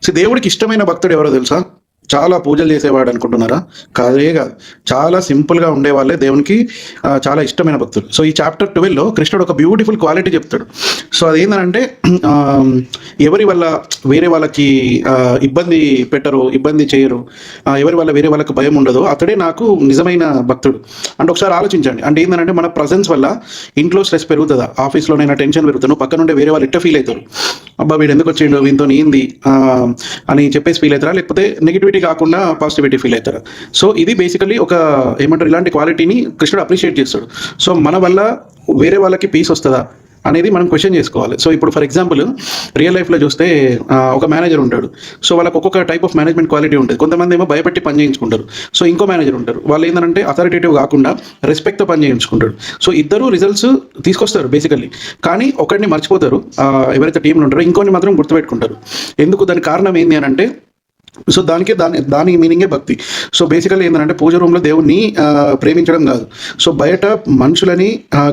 So దేవుడికి ఇష్టమైన భక్తుడు ఎవరో తెలుసా? చాలా పూజలు చేసేవాడు అనుకుంటున్నారా? కాదే కాదు. చాలా సింపుల్‌గా ఉండేవాళ్ళే దేవునికి చాలా ఇష్టమైన భక్తులు. సో, ఈ చాప్టర్ 12లో కృష్ణుడు ఒక బ్యూటిఫుల్ క్వాలిటీ చెప్తాడు. సో, అదేందనంటే ఆహ్, ఎవరి వల్ల వేరే వాళ్ళకి ఇబ్బంది పెట్టరు, ఇబ్బంది చేయరు. ఎవరి వల్ల వేరే వాళ్ళకి భయం ఉండదో అతడే నాకు నిజమైన భక్తుడు. అంటే ఒకసారి ఆలోచించండి. అంటే ఏందనంటే మన ప్రెజెన్స్ వల్ల ఇంట్లో స్ట్రెస్ పెరుగుతదా? ఆఫీస్‌లోనైనా టెన్షన్ పెరుగుతదా? నువ్వు పక్కనుండే వేరే వాళ్ళు ఎట్లా ఫీల్ అయితారు? అబ్బా! వీడెందుకొచ్చిండు? వీనితోని ఏంది? అని చెప్పేసి ఫీల్ అయితారా? లేకపోతే నెగటివిటీ కాకుండా పాజిటివిటీ ఫీల్ అవుతారా? సో, ఇది బేసికల్లీ ఒక ఏమంటారు, ఇలాంటి క్వాలిటీని కృష్ణుడు అప్రిషియేట్ చేస్తాడు. సో, మన వల్ల వేరే వాళ్ళకి పీస్ వస్తదా అనేది మనం క్వెషన్ చేసుకోవాలి. సో, ఇప్పుడు ఫర్ ఎగ్జాంపుల్ రియల్ లైఫ్‌లో చూస్తే ఒక మేనేజర్ ఉంటాడు. సో, వాళ్ళకి ఒక్కొక్క టైప్ ఆఫ్ మేనేజ్మెంట్ క్వాలిటీ ఉంటది. కొంతమంది ఏమో భయపెట్టి పని చేయించుకుంటారు. సో, ఇంకో మేనేజర్ ఉంటారు. వాళ్ళు ఏందంటే అథారిటేటివ్ కాకుండా రెస్పెక్ట్‌తో పని చేయించుకుంటాడు. సో, ఇద్దరు రిజల్ట్స్ తీసుకొస్తారు బేసికల్లీ. కానీ ఒకడిని మర్చిపోతారు. ఎవరైతే టీమ్‌లో ఉంటారో ఇంకోడిని మాత్రం గుర్తుపెట్టుకుంటారు. ఎందుకు? దానికి కారణం ఏంది అనంటే సో, దాని మీనింగే భక్తి. సో, బేసికల్లీ ఏందంటే పూజ రూమ్‌లో దేవుడిని ప్రేమించడం కాదు. సో, బయట మనుషులని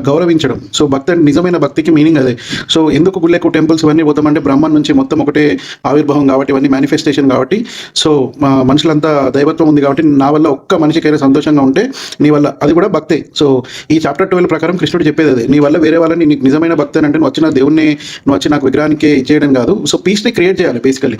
గౌరవించడం. సో, నిజమైన భక్తికి మీనింగ్ అదే. సో, ఎందుకు గుళ్ళకు టెంపుల్స్ ఇవన్నీ పోతామంటే బ్రహ్మం నుంచి మొత్తం ఒకటే ఆవిర్భావం కాబట్టి, ఇవన్నీ మేనిఫెస్టేషన్ కాబట్టి. సో, మనుషులంతా దైవత్వం ఉంది కాబట్టి నా వల్ల ఒక్క మనిషికైనా సంతోషంగా ఉంటే నీ వల్ల అది కూడా భక్తే. సో, ఈ చాప్టర్ 12 ప్రకారం కృష్ణుడు చెప్పేది అదే. నీ వల్ల వేరే వాళ్ళని నీకు నిజమైన భక్తి అంటే నువ్వు వచ్చి నా దేవుడిని నువ్వు వచ్చి నాకు విగ్రహానికే ఇచ్చేయడం కాదు. సో, పీస్‌ని క్రియేట్ చేయాలి బేసికల్లీ.